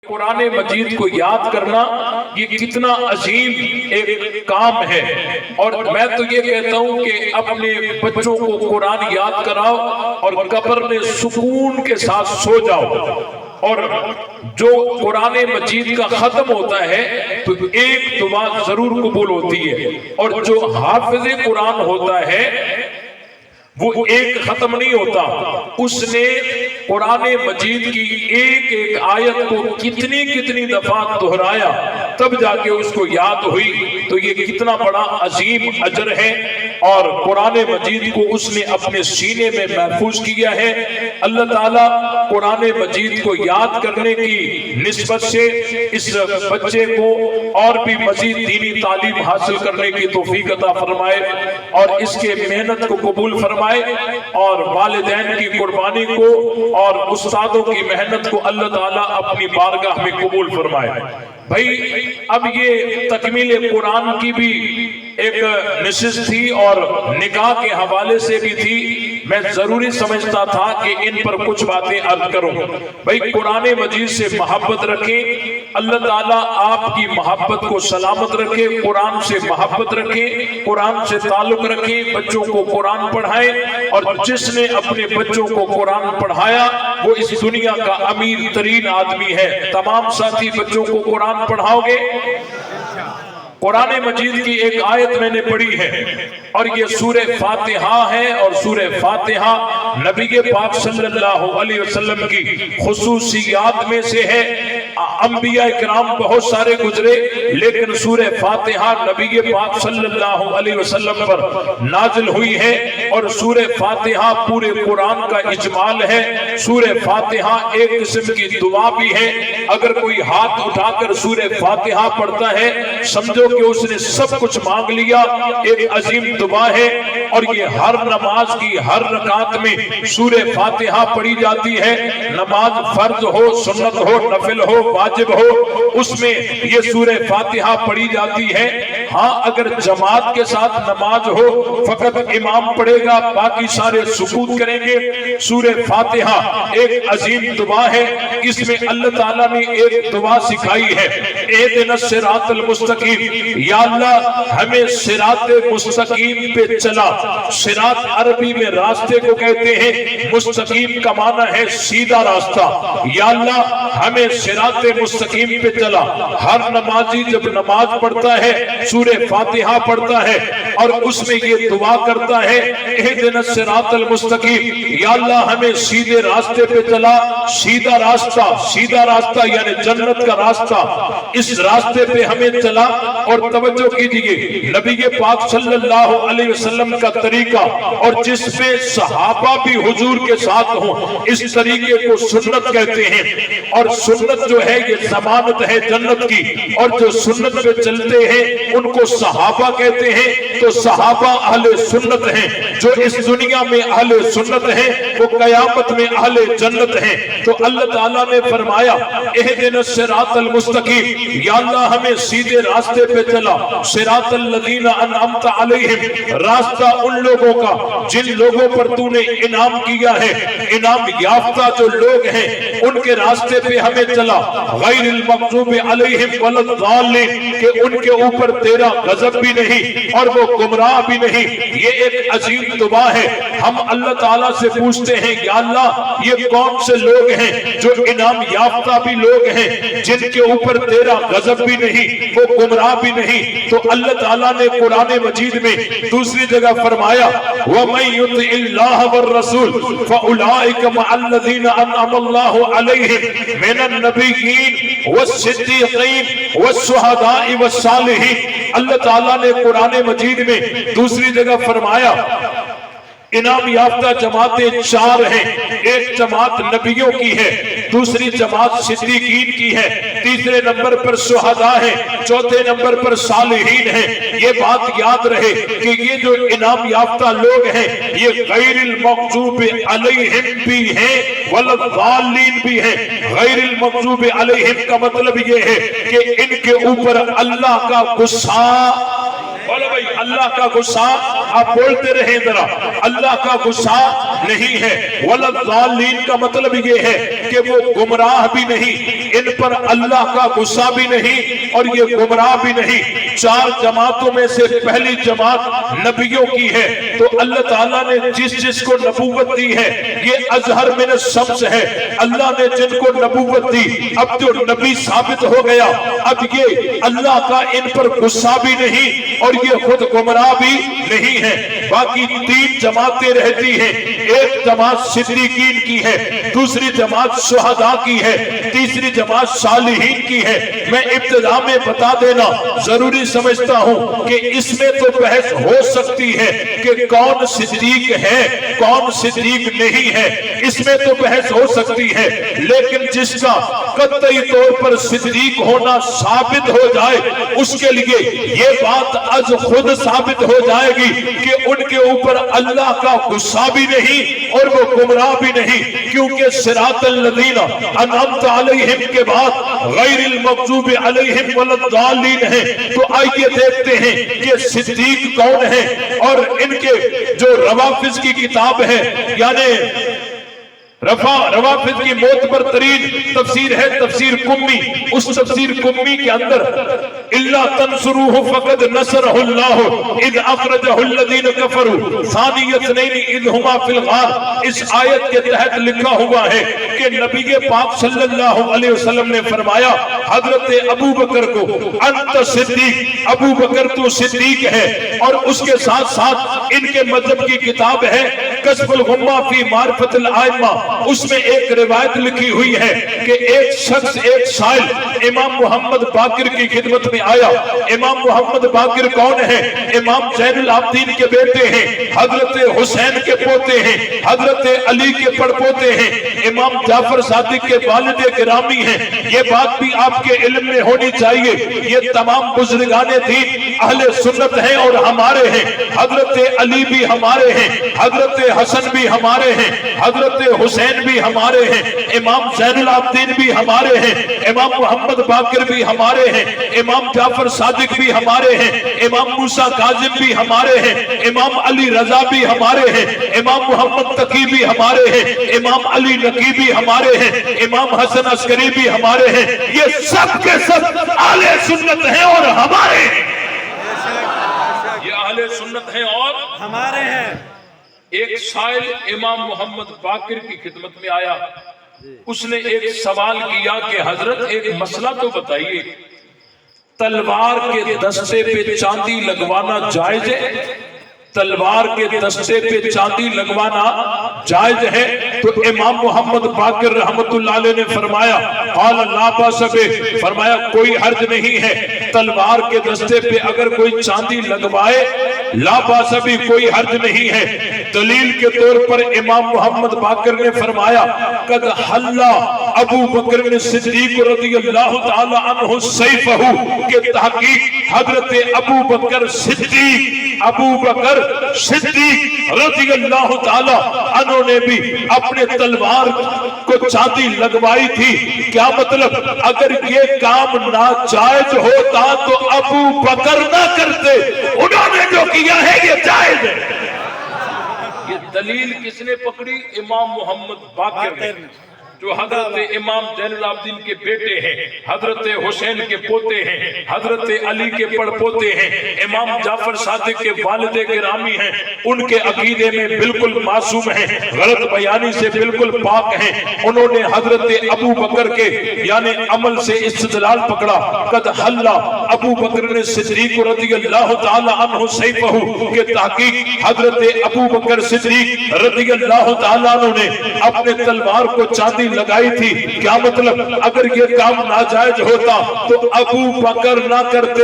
قرآن مجید کو یاد کرنا یہ کتنا عظیم ایک کام ہے، اور میں تو یہ کہتا ہوں کہ اپنے بچوں کو قرآن یاد کراؤ اور قبر میں سکون کے ساتھ سو جاؤ۔ اور جو قرآن مجید کا ختم ہوتا ہے تو ایک دعا ضرور قبول ہوتی ہے، اور جو حافظ قرآن ہوتا ہے وہ ایک ختم نہیں ہوتا، اس نے قرآن مجید کی ایک ایک آیت کو کتنی دفعہ دہرایا تب جا کے اس کو یاد ہوئی۔ تو یہ کتنا بڑا عظیم اجر ہے، اور قرآن مجید کو اس نے اپنے سینے میں محفوظ کیا ہے۔ اللہ تعالیٰ قرآن مجید کو یاد کرنے کی نسبت سے اس بچے کو اور بھی مزید دینی تعلیم حاصل کرنے کی توفیق عطا فرمائے، اور اس کے محنت کو قبول فرمائے، اور والدین کی قربانی کو اور استادوں کی محنت کو اللہ تعالیٰ اپنی بارگاہ میں قبول فرمائے۔ بھائی اب یہ تکمیل قرآن کی بھی ایک نشست تھی اور نکاح کے حوالے سے بھی تھی، میں ضروری سمجھتا تھا کہ ان پر کچھ باتیں عرض کروں۔ بھائی قرآن مجید سے محبت رکھیں، اللہ تعالیٰ آپ کی محبت کو سلامت رکھے، قرآن سے محبت رکھیں، قرآن سے تعلق رکھیں، بچوں کو قرآن پڑھائیں، اور جس نے اپنے بچوں کو قرآن پڑھایا وہ اس دنیا کا امیر ترین آدمی ہے۔ تمام ساتھی بچوں کو قرآن پڑھاؤ گے؟ قرآن مجید کی ایک آیت میں نے پڑھی ہے، اور یہ سورہ فاتحہ ہے، اور سورہ فاتحہ نبی پاک صلی اللہ علیہ وسلم کی خصوصیات میں سے ہے۔ انبیاء کرام بہت سارے گزرے، لیکن سورہ فاتحہ نبی پاک صلی اللہ علیہ وسلم پر نازل ہوئی ہے، اور سورہ فاتحہ پورے قرآن کا اجمال ہے۔ سورہ فاتحہ ایک قسم کی دعا بھی ہے، اگر کوئی ہاتھ اٹھا کر سورہ فاتحہ پڑھتا ہے سمجھو کہ اس نے سب کچھ مانگ لیا۔ ایک عظیم دعا ہے، اور یہ ہر نماز کی ہر رکعت میں سورہ فاتحہ پڑھی جاتی ہے، نماز فرض ہو، سنت ہو، نفل ہو، واجب ہو، اس میں یہ سورہ فاتحہ پڑھی جاتی ہے۔ ہاں اگر جماعت کے ساتھ نماز ہو فقط امام پڑھے گا، باقی سارے سکوت کریں گے۔ سورہ فاتحہ ایک عظیم دعا ہے، اس میں اللہ تعالیٰ نے ایک دعا سکھائی ہے، اہدنا الصراط المستقیم، یا اللہ ہمیں صراط مستقیم پہ چلا۔ صراط عربی میں راستے کو کہتے ہیں، مستقیم کا معنی ہے سیدھا راستہ۔ یا اللہ ہمیں صراط مستقیم پہ چلا۔ ہر نمازی جب نماز پڑھتا ہے سورہ فاتحہ پڑھتا ہے، اور اس میں یہ دعا کرتا ہے اہدنا الصراط المستقیم، یا اللہ ہمیں سیدھے راستے پہ چلا۔ سیدھا راستہ یعنی جنت کا راستہ، اس راستے پہ ہمیں چلا۔ اور توجہ کیجئے نبی پاک صلی اللہ علیہ وسلم کا طریقہ، اور جس میں صحابہ بھی حضور کے ساتھ ہوں، اس طریقے کو سنت کہتے ہیں۔ اور سنت جو ہے یہ ضمانت ہے جنت کی، اور جو سنت پہ چلتے ہیں ان کو صحابہ کہتے ہیں۔ تو صحابہ اہل سنت ہیں، جو اس دنیا میں اہل سنت ہیں وہ قیامت میں اہل جنت ہیں۔ تو اللہ تعالیٰ نے فرمایا اہدنا الصراط المستقیم، یا اللہ ہمیں سیدھے راستے پہ چلا۔ صراط الذین انعمت علیہم، راستہ ان لوگوں کا جن لوگوں پر تو نے انعام کیا ہے، انعام یافتہ جو لوگ ہیں ان کے راستے پہ ہمیں چلا۔ غیر المغضوب علیہم ولا الضالین، کہ ان کے اوپر تیرا غضب بھی نہیں اور وہ گمراہ بھی نہیں۔ یہ ایک عظیم دعا ہے۔ ہم اللہ تعالیٰ سے پوچھتے ہیں یا اللہ یہ کون سے لوگ ہیں جو انعام یافتہ بھی لوگ ہیں، جن کے اوپر تیرا غضب بھی نہیں، وہ گمراہ بھی نہیں۔ تو اللہ تعالیٰ نے قرآن مجید میں دوسری جگہ فرمایا وَمَن يُطِعِ اللَّهَ وَالرَّسُولَ فَأُولَٰئِكَ مَعَ الَّذِينَ أَنْعَمَ اللَّهُ عَلَيْهِمْ مِنَ النَّبِيِّينَ وَالصِّدِّيقِينَ وَالشُّهَدَاءِ وَالصَّالِحِينَ۔ اللہ تعالیٰ نے قرآن مجید میں دوسری جگہ فرمایا انعام یافتہ جماعتیں چار ہیں، ایک جماعت نبیوں کی ہے، دوسری جماعت صدیقین کی ہے، تیسرے نمبر پر شہداء ہیں، چوتھے نمبر پر صالحین ہیں۔ یہ بات یاد رہے کہ یہ جو انعام یافتہ لوگ ہیں یہ غیر المغضوب علیہم بھی ہیں ولا الضالین بھی ہیں۔ غیر المغضوب علیہم کا مطلب یہ ہے کہ ان کے اوپر اللہ کا غصہ، اللہ کا غصہ، آپ بولتے رہیں ذرا، اللہ کا غصہ نہیں ہے۔ وَلَضَّالِّينَ کا مطلب یہ ہے کہ وہ گمراہ بھی نہیں، ان پر اللہ کا غصہ بھی نہیں اور یہ گمراہ بھی نہیں۔ چار جماعتوں میں سے پہلی جماعت نبیوں کی ہے، تو اللہ تعالیٰ نے جس کو نبوت دی ہے یہ ازہر من الشمس ہے، اللہ نے جن کو نبوت دی، اب جو نبی ثابت ہو گیا، اب یہ اللہ کا ان پر غصہ بھی نہیں اور یہ خود گمراہ بھی نہیں ہے۔ باقی تین جماعتیں رہتی ہیں، ایک جماعت صدیقین کی ہے، دوسری جماعت شہداء کی ہے، تیسری جماعت صالحین کی ہے۔ میں ابتدا میں بتا دینا ضروری سمجھتا ہوں کہ اس میں تو بحث ہو سکتی ہے کہ کون صدیق ہے کون صدیق نہیں ہے، اس میں تو بحث ہو سکتی ہے، لیکن جس کا قطعی طور پر صدیق ہونا ثابت ہو جائے اس کے لیے یہ بات از خود ثابت ہو جائے گی کہ ان کے اوپر اللہ کا غصہ بھی نہیں اور وہ گمراہ بھی نہیں، کیونکہ صراط الذین انعمت علیہم کے بعد غیر المغضوب علیہم ولا الضالین ہے۔ تو آئیے دیکھتے ہیں کہ صدیق کون ہے، اور ان کے جو روافض کی کتاب ہے، یعنی روافض کی معتبر ترین تفسیر ہے تفسیر قمی، اس تفسیر قمی کے اندر الا تنصروه فقد نصرہ اللہ اذ اخرجہ الذین کفروا ثانی اثنین اذ ہما فی الغار، اس آیت کے تحت لکھا ہوا ہے کہ نبی پاک صلی اللہ علیہ وسلم نے فرمایا حضرت ابو بکر کو انت صدیق، ابو بکر تو صدیق ہے، اور اس کے ساتھ ساتھ ان کے مذہب کی کتاب ہے کشف الغمہ فی معرفت الائمہ، اس میں ایک روایت لکھی ہوئی ہے کہ ایک شخص ایک سائل امام محمد باقر کی خدمت میں آیا۔ امام محمد باقر کون ہے؟ امام زین العابدین کے بیٹے ہیں، حضرت حسین کے پوتے ہیں، حضرت علی کے پڑپوتے ہیں، امام جعفر صادق کے والد گرامی ہیں۔ یہ بات بھی آپ کے علم میں ہونی چاہیے، یہ تمام بزرگان دین اہل سنت ہیں اور ہمارے ہیں، حضرت علی بھی ہمارے ہیں، حضرت حسن بھی ہمارے ہیں، حضرت حسین بھی ہمارے ہیں، امام زین العابدین بھی ہمارے ہیں، امام محمد باقر بھی ہمارے ہیں، امام جعفر صادق بھی ہمارے ہیں، امام موسیٰ کاظم بھی ہمارے ہیں، امام علی رضا بھی ہمارے ہیں، امام محمد تقی بھی ہمارے ہیں، امام علی نقی بھی ہمارے ہیں، امام حسن عسکری بھی ہمارے ہیں۔ یہ سب کے سب اہل سنت ہیں اور ہمارے ہیں، یہ اہل سنت ہیں اور ہمارے ہیں۔ ایک سائل امام محمد باقر کی خدمت میں آیا، اس نے ایک سوال کیا کہ حضرت ایک مسئلہ تو بتائیے، تلوار کے دستے پہ چاندی لگوانا جائز ہے؟ تلوار کے دستے پہ چاندی لگوانا جائز ہے؟ تو امام محمد باقر رحمت اللہ علیہ نے فرمایا قال لا باس بہ، فرمایا کوئی حرج نہیں ہے، تلوار کے دستے پہ اگر کوئی چاندی لگوائے لا باس بہ، کوئی حرج نہیں ہے۔ دلیل کے طور پر امام محمد باقر نے فرمایا قد حلا ابو بکر صدیق رضی اللہ تعالی عنہ سیفہ، کہ تحقیق حضرت ابو بکر صدیق رضی اللہ تعالی عنہ نے بھی اپنے تلوار کو چاندی لگوائی تھی۔ کیا مطلب؟ اگر یہ کام ناجائز ہوتا تو ابو بکر نہ کرتے، انہوں نے جو کیا ہے یہ جائز ہے۔ یہ دلیل کس نے پکڑی؟ امام محمد باقر نے، جو حضرت امام زین العابدین کے بیٹے ہیں، حضرت حسین کے پوتے ہیں، حضرت علی کے پڑپوتے ہیں، امام جعفر صادق کے والد گرامی ہیں، ان کے عقیدے میں بالکل معصوم ہیں، غلط بیانی سے بالکل پاک ہیں۔ انہوں نے حضرت ابو بکر کے یعنی عمل سے استدلال پکڑا قد حلا ابو بکر صدیق رضی اللہ تعالی عنہ سیفہ، کہ تحقیق حضرت ابو بکر صدیق رضی اللہ تعالی عنہ نے اپنے تلوار کو چاندی لگائی تھی۔ کیا مطلب؟ اگر یہ کام ناجائز ہوتا تو ابو بکر نہ کرتے۔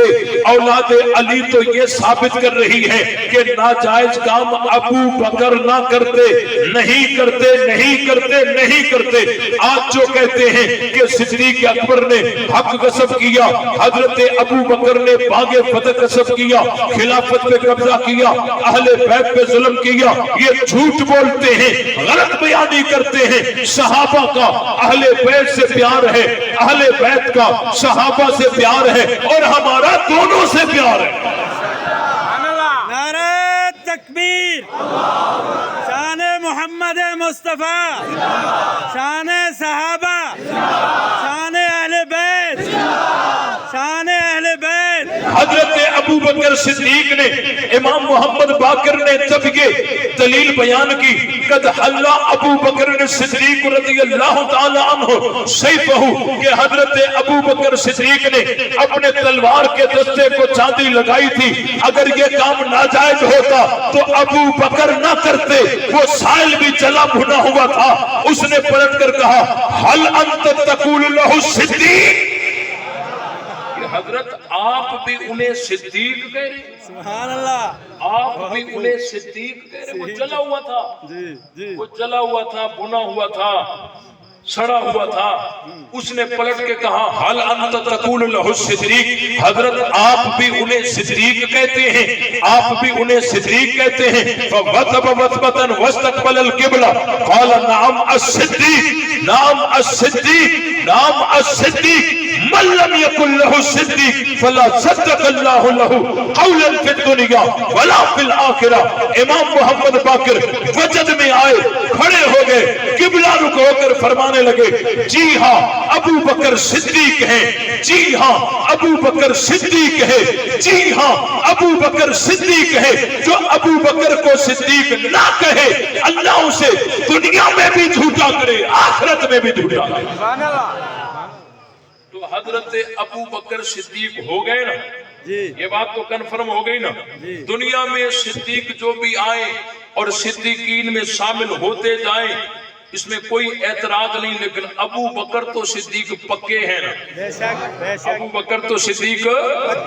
اولاد علی تو یہ ثابت کر رہی ہے کہ ناجائز کام ابو بکر نہ کرتے، نہیں کرتے، نہیں کرتے، نہیں کرتے۔ آج جو کہتے ہیں کہ صدیق اکبر نے حق غصب کیا، حضرت ابو بکر نے باغ فتح غصب کیا، خلافت پہ قبضہ کیا، اہل بیت پہ ظلم کیا، یہ جھوٹ بولتے ہیں، غلط بیانی کرتے ہیں۔ صحابہ کا اہل بیت سے پیار ہے، اہل بیت کا صحابہ سے پیار ہے، اور ہمارا دونوں سے پیار ہے۔ تکبیر شان محمد مصطفیٰ شان صحابہ شان اہل بیت شان اہل بیت حضرت ابو بکر صدیق نے امام محمد باقر نے جب یہ دلیل بیان کی قد حل ابو بکر صدیق رضی اللہ تعالی عنہ سیفہ کہ حضرت ابو بکر صدیق نے اپنے تلوار کے دستے کو چاندی لگائی تھی. اگر یہ کام ناجائز ہوتا تو ابو بکر نہ کرتے. وہ سائل بھی جلا بھنا ہوا تھا. اس نے پلٹ کر کہا حل انت تقول لہ صدیق. حضرت آپ بھی انہیں صدیق کہہ رہے ہیں. سبحان اللہ. آپ بھی انہیں صدیق کہہ رہے ہیں. وہ جلا ہوا تھا, وہ جلا ہوا تھا, بنا ہوا تھا, سڑا ہوا تھا. اس نے پلٹ کے کہا حل انت تقول لہ صدیق. حضرت آپ بھی انہیں صدیق کہتے ہیں, آپ بھی انہیں صدیق کہتے ہیں. فوثب وثبتا واستقبل القبلہ قال نعم الصدیق نعم الصدیق نعم الصدیق من لم يكن له صدیق فلا صدق اللہ له قولا فی الدنیا ولا فی الآخرہ. امام محمد باقر وجد میں آئے, کھڑے ہو گئے, قبلہ رخ ہو کر فرمانے لگے جی ہاں ابو بکر صدیق ہیں, جی ہاں ابو بکر صدیق ہے, جی ہاں ابو بکر صدیق ہے. جو ابو بکر کو صدیق نہ کہے اللہ اسے دنیا میں بھی جھوٹا کرے, آخرت میں بھی جھوٹا کرے. سبحان اللہ. تو حضرت ابو بکر صدیق ہو گئے نا, جی یہ بات تو کنفرم ہو گئی نا. دنیا میں صدیق جو بھی آئے اور صدیقین میں شامل ہوتے جائیں اس میں کوئی اعتراض نہیں, لیکن ابو بکر تو صدیق پکے ہیں نا. بے شک بے شک. ابو بکر تو صدیق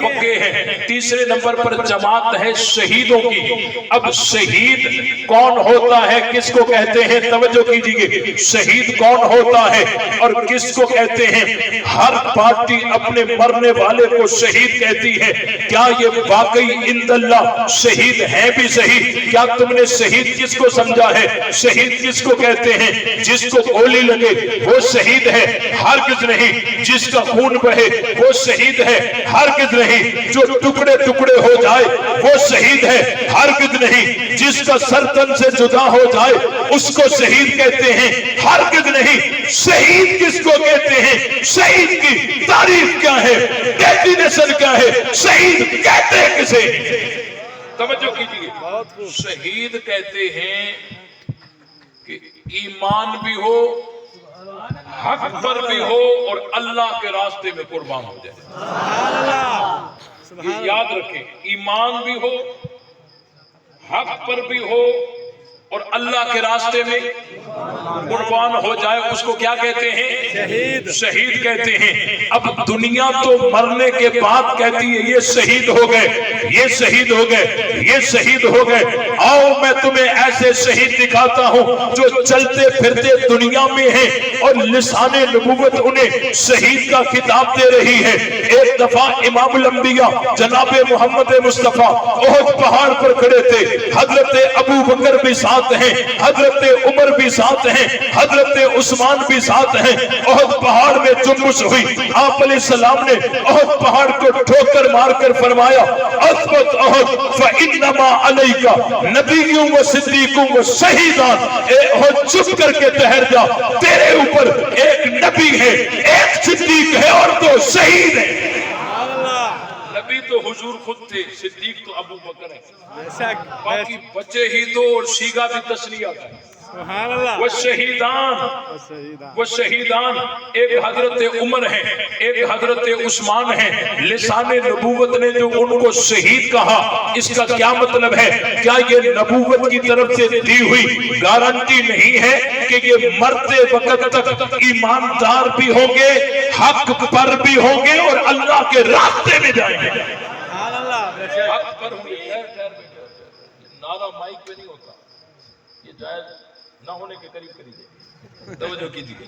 پکے ہیں. تیسرے نمبر پر جماعت ہے شہیدوں کی. اب شہید کون ہوتا ہے, کس کو کہتے ہیں, توجہ کیجئے. شہید کون ہوتا ہے اور کس کو کہتے ہیں؟ ہر پارٹی اپنے مرنے والے کو شہید کہتی ہے. کیا یہ واقعی عند اللہ شہید ہے بھی صحیح؟ کیا تم نے شہید کس کو سمجھا ہے؟ شہید کس کو کہتے ہیں؟ جس کو گولی لگے وہ شہید ہے, ہرگز نہیں. جس کا خون بہے وہ شہید ہے, ہرگز نہیں. جو ٹکڑے ٹکڑے ہو جائے وہ شہید ہے, ہرگز نہیں. جس کا سر تن سے جدا ہو جائے اس کو شہید کہتے ہیں, ہرگز نہیں. شہید کس کو کہتے ہیں؟ شہید کی تعریف کیا ہے, ڈیفینیشن کیا ہے, شہید کہتے ہیں کسے؟ توجہ کیجئے. شہید کہتے ہیں کہ ایمان بھی ہو, حق پر بھی ہو اور اللہ کے راستے میں قربان ہو جائے. سبحان اللہ. یہ یاد رکھیں, ایمان بھی ہو, حق پر بھی ہو اور اللہ کے راستے میں قربان ہو جائے, اس کو کیا کہتے ہیں؟ شہید. شہید کہتے ہیں. اب دنیا تو مرنے کے بعد کہتی ہے یہ شہید ہو گئے, یہ شہید ہو گئے, یہ شہید ہو گئے. آؤ میں تمہیں ایسے شہید دکھاتا ہوں جو چلتے پھرتے دنیا میں ہیں اور لسان نبوت انہیں شہید کا خطاب دے رہی ہے. ایک دفعہ امام الانبیاء جناب محمد مصطفیٰ احد پہاڑ پر کھڑے تھے. حضرت ابو بکر بھی ساتھ ہیں, حضرت عمر بھی ساتھ ہیں, حضرت عثمان بھی ساتھ ہیں. احد پہاڑ میں جنبش ہوئی. آپ علیہ السلام نے احد پہاڑ کو ٹھوکر مار کر فرمایا اثبت احد فانما علیک نبیوں و صدیقوں و شہیدان. اے احد چپ کر کے ٹھہر جا, تیرے اوپر ایک نبی ہے, ایک صدیق ہے اور دو شہید ہیں. نبی تو حضور خود تھے, صدیق تو ابو بکر ہے. بے شک. باقی بچے ہی دو اور سیگا بھی تسلیہ ہے. سبحان اللہ. وہ شہیدان ایک حضرت عمر ہیں, ایک حضرت عثمان ہیں. لسان نبوت نے جو ان کو شہید کہا, اس کا کیا مطلب ہے؟ کیا یہ نبوت کی طرف سے دی ہوئی گارنٹی نہیں ہے کہ یہ مرتے وقت تک ایماندار بھی ہوں گے, حق پر بھی ہوں گے اور اللہ کے راستے میں جائیں گے؟ سبحان اللہ. بے شک. حق پر ہوں گے. نعرہ مائک پہ نہیں ہوتا, یہ جائز نہ ہونے کے قریب قریب ہے. توجہ کیجیے,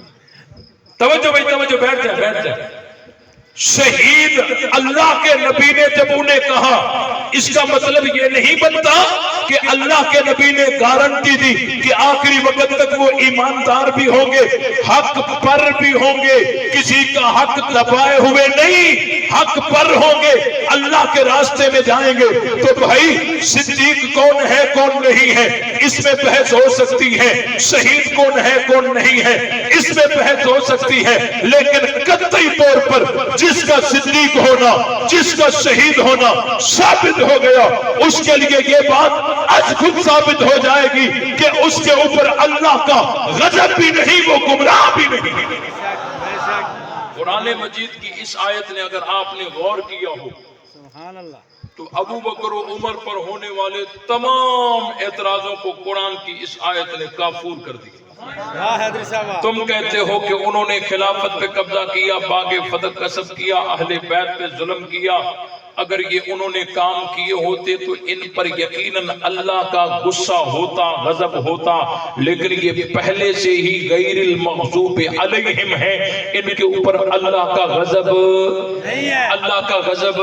توجہ بھائی, توجہ, بیٹھ جائے, بیٹھ جائے. شہید اللہ کے نبی نے جب انہیں کہا، اس کا مطلب یہ نہیں بنتا کہ اللہ کے نبی نے گارنٹی دی کہ آخری وقت تک وہ ایماندار بھی ہوں گے، حق پر بھی ہوں گے، کسی کا حق دبائے ہوئے نہیں، حق پر ہوں گے، اللہ کے راستے میں جائیں گے۔ تو بھائی صدیق کون ہے کون نہیں ہے اس میں بحث ہو سکتی ہے، شہید کون ہے کون نہیں ہے اس میں بحث ہو سکتی ہے، لیکن قطعی طور پر جس کا صدیق ہونا، جس کا شہید ہونا ثابت ہو گیا، اس کے لیے یہ بات آج خود ثابت ہو جائے گی کہ اس کے اوپر اللہ کا غضب بھی نہیں، وہ گمراہ بھی نہیں۔ قرآن مجید کی اس آیت نے اگر آپ نے غور کیا ہو سبحان اللہ، تو ابو بکر و عمر پر ہونے والے تمام اعتراضوں کو قرآن کی اس آیت نے کافور کر دیا۔ واہ حیدری صاحب، تم کہتے ہو کہ انہوں نے خلافت پہ قبضہ کیا، باغ فتح کسب کیا، اہل بیت پہ ظلم کیا، اگر یہ انہوں نے کام کیے ہوتے تو ان پر یقیناً اللہ کا غصہ ہوتا، غضب ہوتا، لیکن یہ پہلے سے ہی غیر المغضوب علیہم ہے، ان کے اوپر اللہ کا غضب نہیں ہے۔ اللہ کا غضب